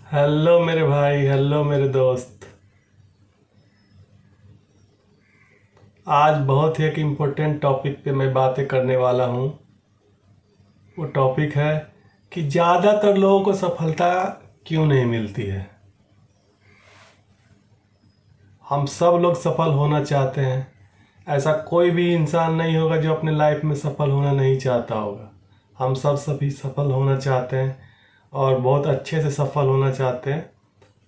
Hello मेरे भाई, hello मेरे दोस्त। आज बहुत ही एक इम्पोर्टेंट टॉपिक पे मैं बातें करने वाला हूँ। वो टॉपिक है कि ज़्यादातर लोगों को सफलता क्यों नहीं मिलती है। हम सब लोग सफल होना चाहते हैं। ऐसा कोई भी इंसान नहीं होगा जो अपने लाइफ में सफल होना नहीं चाहता होगा। हम सब सभी सफल होना चाहते हैं और बहुत अच्छे से सफल होना चाहते हैं।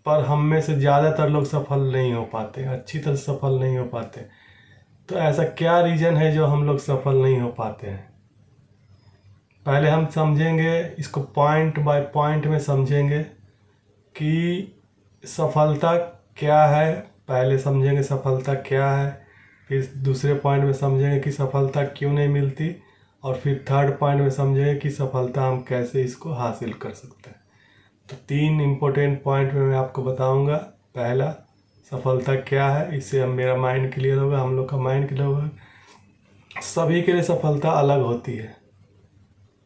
पर हम में से ज़्यादातर लोग सफल नहीं हो पाते, अच्छी तरह सफल नहीं हो पाते। तो ऐसा क्या रीज़न है जो हम लोग सफल नहीं हो पाते हैं। पहले हम समझेंगे, इसको पॉइंट बाय पॉइंट में समझेंगे कि सफलता क्या है। पहले समझेंगे सफलता क्या है, फिर दूसरे पॉइंट में समझेंगे कि सफलता क्यों नहीं मिलती, और फिर थर्ड पॉइंट में समझेंगे कि सफलता हम कैसे इसको हासिल कर सकते हैं। तो तीन इम्पोर्टेंट पॉइंट में मैं आपको बताऊंगा। पहला, सफलता क्या है, इससे हम मेरा माइंड क्लियर होगा, हम लोग का माइंड क्लियर होगा। सभी के लिए सफलता अलग होती है।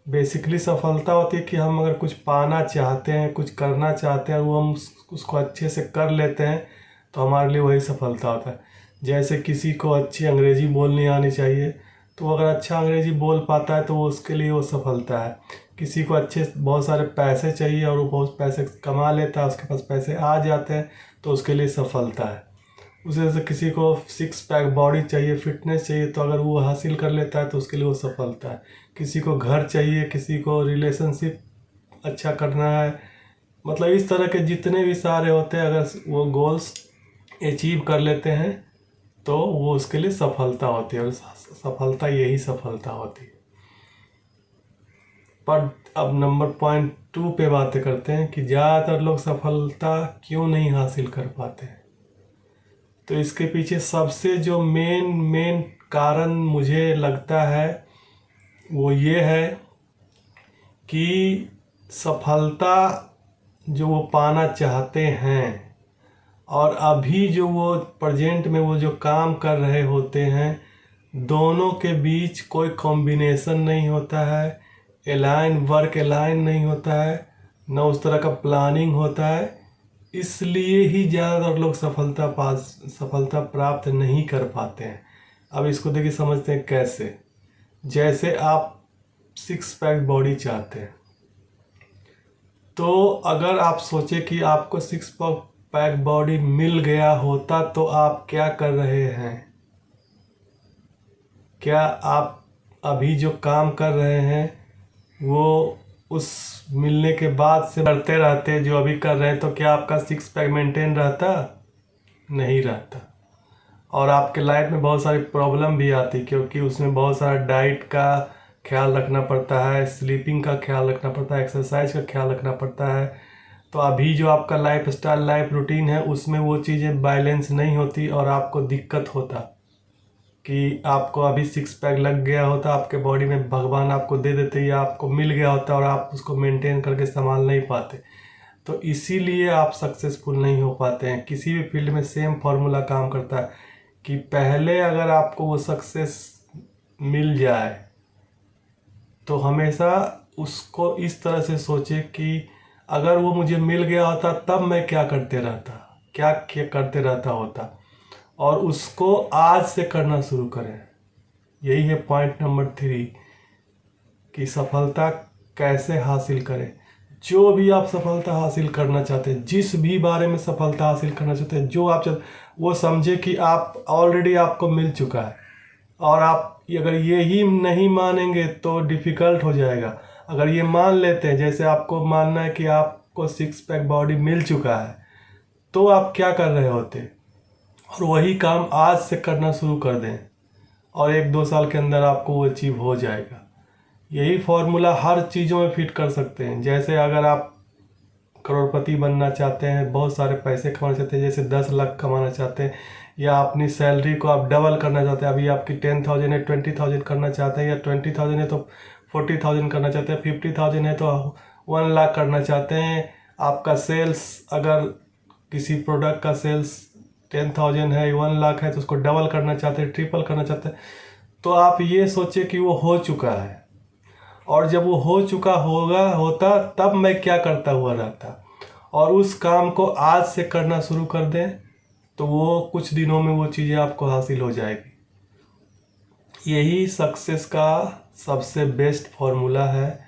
बेसिकली सफलता होती है कि हम अगर कुछ पाना चाहते हैं, कुछ करना चाहते हैं, वो हम उसको अच्छे से कर लेते हैं तो हमारे लिए वही सफलता होता है। जैसे किसी को अच्छी अंग्रेज़ी बोलनी आनी चाहिए, तो वो अगर अच्छा अंग्रेज़ी बोल पाता है तो वो उसके लिए वो सफलता है। किसी को अच्छे बहुत सारे पैसे चाहिए और वो बहुत पैसे कमा लेता है, उसके पास पैसे आ जाते हैं, तो उसके लिए सफलता है। उसी तरह से किसी को सिक्स पैक बॉडी चाहिए, फिटनेस चाहिए, तो अगर वो हासिल कर लेता है तो उसके लिए वो सफलता है। किसी को घर चाहिए, किसी को रिलेशनशिप अच्छा करना है, मतलब इस तरह के जितने भी सारे होते हैं, अगर वो गोल्स अचीव कर लेते हैं तो वो उसके लिए सफलता होती है। और सफलता यही सफलता होती है। पर अब नंबर पॉइंट 2 पे बातें करते हैं कि ज़्यादातर लोग सफलता क्यों नहीं हासिल कर पाते हैं। तो इसके पीछे सबसे जो मेन कारण मुझे लगता है वो ये है कि सफलता जो वो पाना चाहते हैं और अभी जो वो प्रेजेंट में वो जो काम कर रहे होते हैं, दोनों के बीच कोई कॉम्बिनेशन नहीं होता है। वर्क अलाइन नहीं होता है, न उस तरह का प्लानिंग होता है। इसलिए ही ज़्यादातर लोग सफलता प्राप्त नहीं कर पाते हैं। अब इसको देखिए, समझते हैं कैसे। जैसे आप सिक्स पैक बॉडी चाहते हैं, तो अगर आप सोचे कि आपको सिक्स पैक बॉडी मिल गया होता तो आप क्या कर रहे हैं। क्या आप अभी जो काम कर रहे हैं वो उस मिलने के बाद से करते रहते जो अभी कर रहे हैं, तो क्या आपका सिक्स पैक मेंटेन रहता? नहीं रहता। और आपके लाइफ में बहुत सारी प्रॉब्लम भी आती, क्योंकि उसमें बहुत सारा डाइट का ख्याल रखना पड़ता है, स्लीपिंग का ख्याल रखना पड़ता है, एक्सरसाइज का ख्याल रखना पड़ता है। तो अभी जो आपका लाइफ स्टाइल, लाइफ रूटीन है, उसमें वो चीज़ें बैलेंस नहीं होती और आपको दिक्कत होता कि आपको अभी सिक्स पैक लग गया होता, आपके बॉडी में भगवान आपको दे देते या आपको मिल गया होता, और आप उसको मेंटेन करके संभाल नहीं पाते। तो इसीलिए आप सक्सेसफुल नहीं हो पाते हैं। किसी भी फील्ड में सेम फॉर्मूला काम करता है कि पहले अगर आपको वो सक्सेस मिल जाए तो हमेशा उसको इस तरह से सोचे कि अगर वो मुझे मिल गया होता तब मैं क्या करते रहता, क्या करते रहता होता, और उसको आज से करना शुरू करें। यही है पॉइंट नंबर 3 कि सफलता कैसे हासिल करें। जो भी आप सफलता हासिल करना चाहते हैं, जिस भी बारे में सफलता हासिल करना चाहते हैं, जो आप चाहते, वो समझे कि आप ऑलरेडी आपको मिल चुका है। और आप अगर ये ही नहीं मानेंगे तो डिफ़िकल्ट हो जाएगा। अगर ये मान लेते हैं, जैसे आपको मानना है कि आपको सिक्स पैक बॉडी मिल चुका है, तो आप क्या कर रहे होते, और वही काम आज से करना शुरू कर दें और 1-2 साल के अंदर आपको वो अचीव हो जाएगा। यही फॉर्मूला हर चीज़ों में फिट कर सकते हैं। जैसे अगर आप करोड़पति बनना चाहते हैं, बहुत सारे पैसे कमाना चाहते हैं, जैसे 10 लाख कमाना चाहते हैं, या अपनी सैलरी को आप डबल करना चाहते हैं, अभी आपकी 10,000 है 20,000 करना चाहते हैं, या 20,000 है तो 40,000 करना चाहते हैं, 50,000 है तो 1 लाख करना चाहते हैं। आपका सेल्स, अगर किसी प्रोडक्ट का सेल्स 10,000 है, 1 लाख है, तो उसको डबल करना चाहते हैं, ट्रिपल करना चाहते हैं। तो आप ये सोचिए कि वो हो चुका है, और जब वो हो चुका होता तब मैं क्या करता हुआ रहता। और उस काम को आज से करना शुरू कर दें तो वो कुछ दिनों में वो चीज़ें आपको हासिल हो जाएगी। यही सक्सेस का सबसे बेस्ट फॉर्मूला है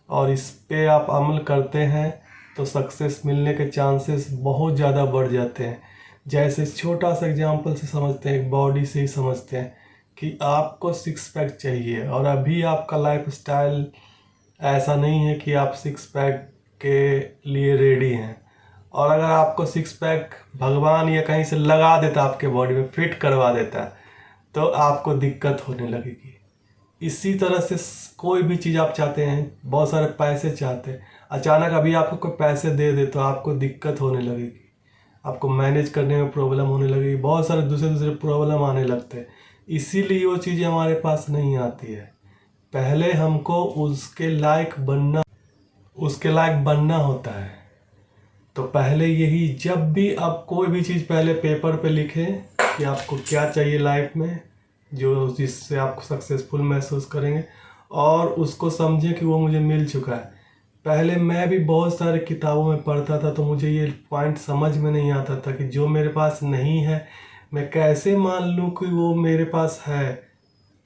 और इस पे आप अमल करते हैं तो सक्सेस मिलने के चांसेस बहुत ज़्यादा बढ़ जाते हैं। जैसे छोटा सा एग्जांपल से समझते हैं, एक बॉडी से ही समझते हैं कि आपको सिक्स पैक चाहिए और अभी आपका लाइफस्टाइल ऐसा नहीं है कि आप सिक्स पैक के लिए रेडी हैं। और अगर आपको सिक्स पैक भगवान या कहीं से लगा देता, आपके बॉडी में फिट करवा देता, तो आपको दिक्कत होने लगेगी। इसी तरह से कोई भी चीज़ आप चाहते हैं, बहुत सारे पैसे चाहते हैं, अचानक अभी आपको कोई पैसे दे दे तो आपको दिक्कत होने लगेगी, आपको मैनेज करने में प्रॉब्लम होने लगेगी, बहुत सारे दूसरे प्रॉब्लम आने लगते हैं। इसीलिए वो चीज़ें हमारे पास नहीं आती है। पहले हमको उसके लायक बनना होता है। तो पहले यही, जब भी आप कोई भी चीज़ पहले पेपर पे लिखें कि आपको क्या चाहिए लाइफ में, जो जिससे आप सक्सेसफुल महसूस करेंगे, और उसको समझें कि वो मुझे मिल चुका है। पहले मैं भी बहुत सारे किताबों में पढ़ता था तो मुझे ये पॉइंट समझ में नहीं आता था कि जो मेरे पास नहीं है मैं कैसे मान लूँ कि वो मेरे पास है।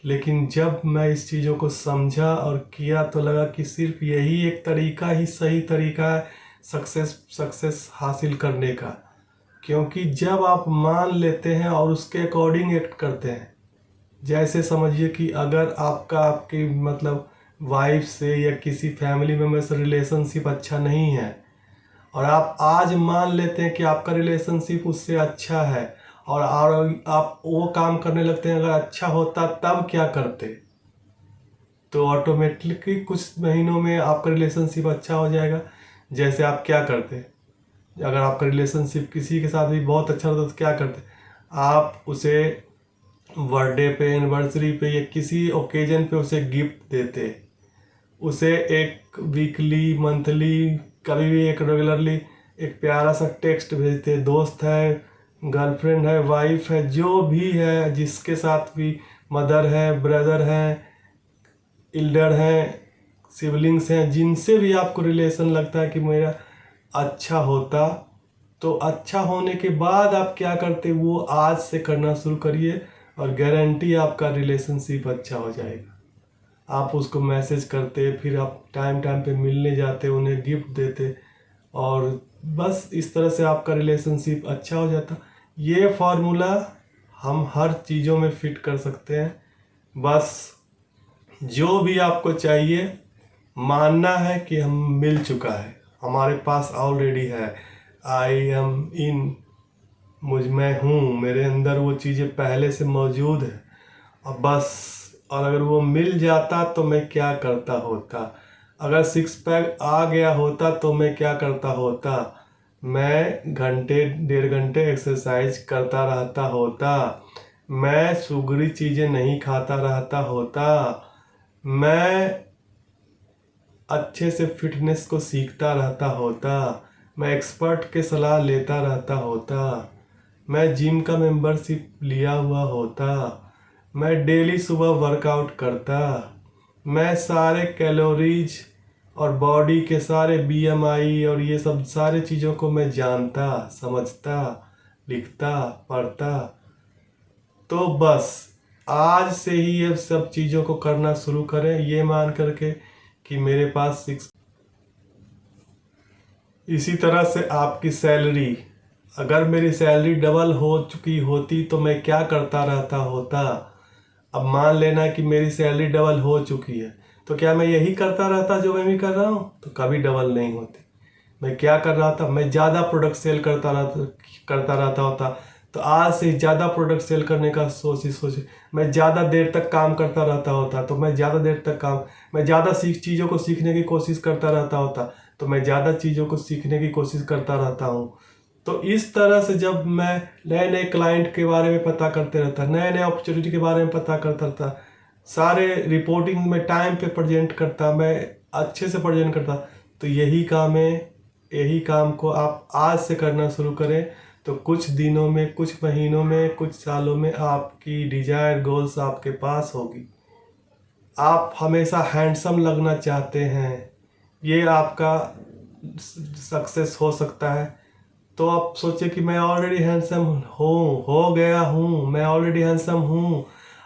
लेकिन जब मैं इस चीज़ों को समझा और किया तो लगा कि सिर्फ यही एक तरीका ही सही तरीका है सक्सेस हासिल करने का। क्योंकि जब आप मान लेते हैं और उसके अकॉर्डिंग एक्ट करते हैं, जैसे समझिए कि अगर आपकी मतलब वाइफ से या किसी फैमिली मेम्बर से रिलेशनशिप अच्छा नहीं है और आप आज मान लेते हैं कि आपका रिलेशनशिप उससे अच्छा है और आप वो काम करने लगते हैं, अगर अच्छा होता तब क्या करते, तो ऑटोमेटिकली कुछ महीनों में आपका रिलेशनशिप अच्छा हो जाएगा। जैसे आप क्या करते, अगर आपका रिलेशनशिप किसी के साथ भी बहुत अच्छा होता तो क्या करते, आप उसे बर्थडे पे, एनिवर्सरी पे या किसी ओकेजन पे उसे गिफ्ट देते, उसे एक वीकली, मंथली, कभी भी एक रेगुलरली एक प्यारा सा टेक्स्ट भेजते। दोस्त है, गर्लफ्रेंड है, वाइफ है, जो भी है, जिसके साथ भी, मदर है, ब्रदर है, एल्डर हैं, सिबलिंग्स हैं, जिनसे भी आपको रिलेशन लगता है कि मेरा अच्छा होता, तो अच्छा होने के बाद आप क्या करते, वो आज से करना शुरू करिए और गारंटी आपका रिलेशनशिप अच्छा हो जाएगा। आप उसको मैसेज करते, फिर आप टाइम पे मिलने जाते, उन्हें गिफ्ट देते और बस इस तरह से आपका रिलेशनशिप अच्छा हो जाता। ये फार्मूला हम हर चीज़ों में फिट कर सकते हैं। बस जो भी आपको चाहिए मानना है कि हम मिल चुका है, हमारे पास ऑलरेडी है। आई एम इन, मैं हूँ, मेरे अंदर वो चीज़ें पहले से मौजूद है और बस। और अगर वो मिल जाता तो मैं क्या करता होता, अगर सिक्स पैक आ गया होता तो मैं क्या करता होता, मैं घंटे 1.5 घंटे एक्सरसाइज करता रहता होता, मैं सुगरी चीज़ें नहीं खाता रहता होता, मैं अच्छे से फिटनेस को सीखता रहता होता, मैं एक्सपर्ट के सलाह लेता रहता होता, मैं जिम का मेंबरशिप लिया हुआ होता, मैं डेली सुबह वर्कआउट करता, मैं सारे कैलोरीज और बॉडी के सारे बीएमआई और ये सब सारे चीज़ों को मैं जानता, समझता, लिखता, पढ़ता। तो बस आज से ही ये सब चीज़ों को करना शुरू करें, ये मान करके कि मेरे पास इसी तरह से आपकी सैलरी, अगर मेरी सैलरी डबल हो चुकी होती तो मैं क्या करता रहता होता। अब मान लेना कि मेरी सैलरी डबल हो चुकी है तो क्या मैं यही करता रहता जो मैं भी कर रहा हूँ, तो कभी डबल नहीं होती। मैं क्या कर रहा था, मैं ज़्यादा प्रोडक्ट सेल करता रहता होता, तो आज से ज़्यादा प्रोडक्ट सेल करने का सोचे, मैं ज़्यादा देर तक काम करता रहता होता, तो मैं ज़्यादा चीज़ों को सीखने की कोशिश करता रहता होता, तो मैं ज़्यादा चीज़ों को सीखने की कोशिश करता रहता हूँ। तो इस तरह से जब मैं नए नए क्लाइंट के बारे में पता करते रहता, नए नए अपॉर्चुनिटी के बारे में पता करता रहता, सारे रिपोर्टिंग में टाइम पे प्रेजेंट करता, मैं अच्छे से प्रेजेंट करता, तो यही काम है। यही काम को आप आज से करना शुरू करें तो कुछ दिनों में, कुछ महीनों में, कुछ सालों में आपकी डिजायर गोल्स आपके पास होगी। आप हमेशा हैंडसम लगना चाहते हैं, ये आपका सक्सेस हो सकता है। तो आप सोचिए कि मैं ऑलरेडी हैंडसम हो गया हूँ, मैं ऑलरेडी हैंडसम हूँ।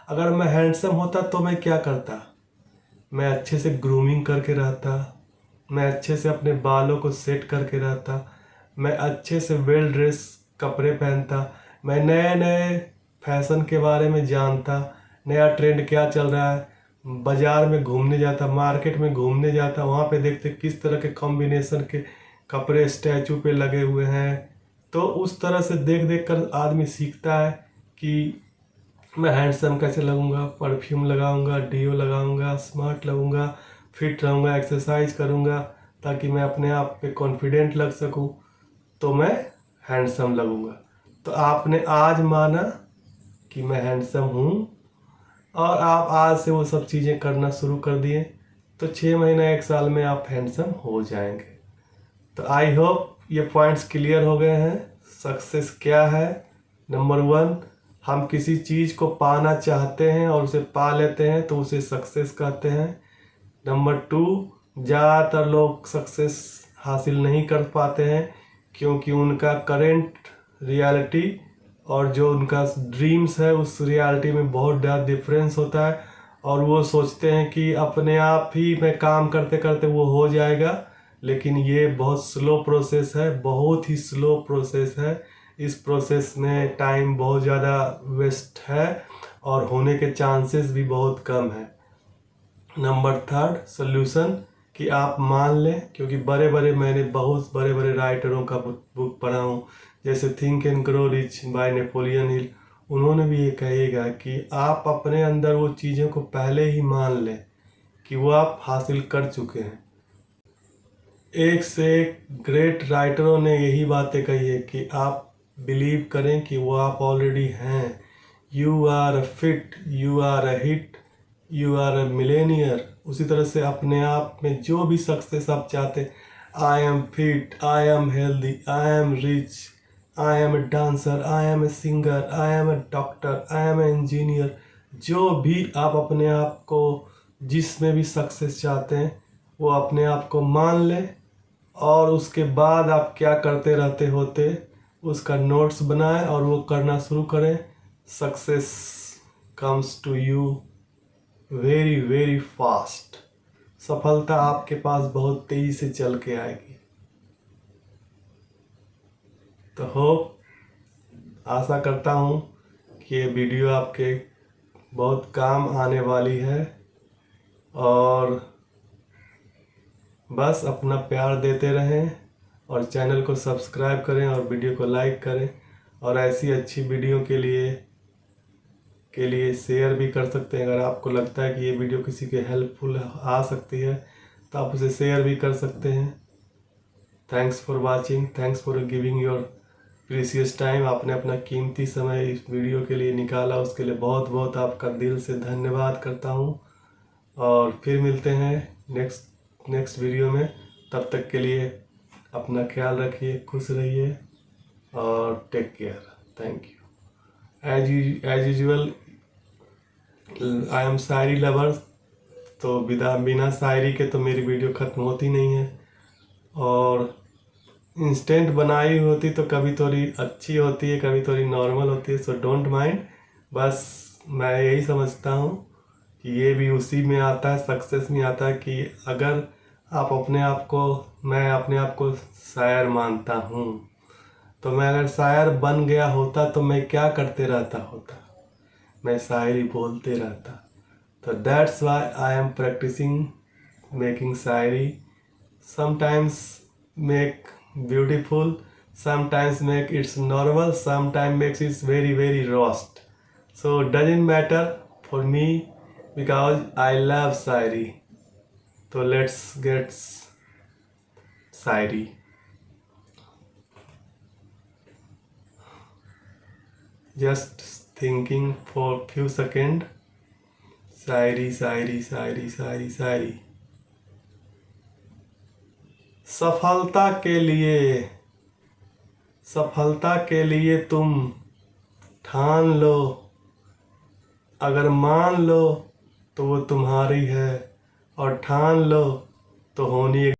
अगर मैं हैंडसम होता तो मैं क्या करता? मैं अच्छे से ग्रूमिंग करके रहता, मैं अच्छे से अपने बालों को सेट करके रहता, मैं अच्छे से वेल ड्रेस कपड़े पहनता, मैं नए नए फैशन के बारे में जानता, नया ट्रेंड क्या चल रहा है, बाज़ार में घूमने जाता, मार्केट में घूमने जाता, वहाँ पे देखते किस तरह के कॉम्बिनेशन के कपड़े स्टैचू पे लगे हुए हैं। तो उस तरह से देख देख कर आदमी सीखता है कि मैं हैंडसम कैसे लगूंगा, परफ्यूम लगाऊंगा, डीओ लगाऊंगा, स्मार्ट लगूंगा, फिट रहूंगा, एक्सरसाइज करूंगा, ताकि मैं अपने आप पे कॉन्फिडेंट लग सकूं, तो मैं हैंडसम लगूंगा। तो आपने आज माना कि मैं हैंडसम हूँ और आप आज से वो सब चीज़ें करना शुरू कर दिए, तो 6 महीना 1 साल में आप हैंडसम हो जाएंगे। तो आई होप ये पॉइंट्स क्लियर हो गए हैं। सक्सेस क्या है? नंबर 1, हम किसी चीज़ को पाना चाहते हैं और उसे पा लेते हैं तो उसे सक्सेस कहते हैं। नंबर 2, ज़्यादातर लोग सक्सेस हासिल नहीं कर पाते हैं क्योंकि उनका करेंट रियलिटी और जो उनका ड्रीम्स है उस रियलिटी में बहुत ज़्यादा डिफरेंस होता है, और वो सोचते हैं कि अपने आप ही में काम करते करते वो हो जाएगा। लेकिन ये बहुत स्लो प्रोसेस है, बहुत ही स्लो प्रोसेस है। इस प्रोसेस में टाइम बहुत ज़्यादा वेस्ट है और होने के चांसेस भी बहुत कम है। नंबर 3 सोल्यूशन कि आप मान लें, क्योंकि मैंने बहुत बड़े बड़े राइटरों का बुक पढ़ा हूँ, जैसे think and grow rich by Napoleon Hill. उन्होंने भी ये कहेगा कि आप अपने अंदर वो चीज़ों को पहले ही मान लें कि वो आप हासिल कर चुके हैं। एक से एक ग्रेट राइटरों ने यही बातें कही है कि आप बिलीव करें कि वो आप ऑलरेडी हैं। You are a fit, you are a hit, you are a millionaire. उसी तरह से अपने आप में जो भी सक्सेस आप चाहते हैं, I am fit, I am healthy, I am rich, I am a dancer, I am a singer, I am a doctor, I am a engineer. जो भी आप अपने आप को जिसमें भी सक्सेस चाहते हैं वो अपने आप को मान लें, और उसके बाद आप क्या करते रहते होते उसका नोट्स बनाएं और वो करना शुरू करें। Success comes to you very very fast. सफलता आपके पास बहुत तेजी से चल के आएगी। तो होप, आशा करता हूँ कि ये वीडियो आपके बहुत काम आने वाली है, और बस अपना प्यार देते रहें और चैनल को सब्सक्राइब करें और वीडियो को लाइक करें, और ऐसी अच्छी वीडियो के लिए शेयर भी कर सकते हैं। अगर आपको लगता है कि ये वीडियो किसी के हेल्पफुल आ सकती है तो आप उसे शेयर भी कर सकते हैं। Thanks for watching, thanks for giving your precious time. आपने अपना कीमती समय इस वीडियो के लिए निकाला, उसके लिए बहुत बहुत आपका दिल से धन्यवाद करता हूँ। और फिर मिलते हैं नेक्स्ट वीडियो में। तब तक के लिए अपना ख्याल रखिए, खुश रहिए और take care. Thank you. As usual I am shayari lover, तो बिना शायरी के तो मेरी वीडियो ख़त्म होती नहीं है, और इंस्टेंट बनाई होती तो कभी थोड़ी अच्छी होती है, कभी थोड़ी नॉर्मल होती है, सो डोंट माइंड। बस मैं यही समझता हूँ कि ये भी उसी में आता है, सक्सेस में आता है, कि अगर आप मैं अपने आप को शायर मानता हूँ, तो मैं अगर शायर बन गया होता तो मैं क्या करते रहता होता? मैं शायरी बोलते रहता। तो that's why I am practicing making shayari. Sometimes make beautiful, sometimes make it's normal, sometimes makes it very very roast. So doesn't matter for me because I love शायरी। तो let's get Shayari. Just thinking for few seconds। शायरी शायरी शायरी शायरी शायरी। सफलता के लिए तुम ठान लो, अगर मान लो तो वो तुम्हारी है, और ठान लो तो होनी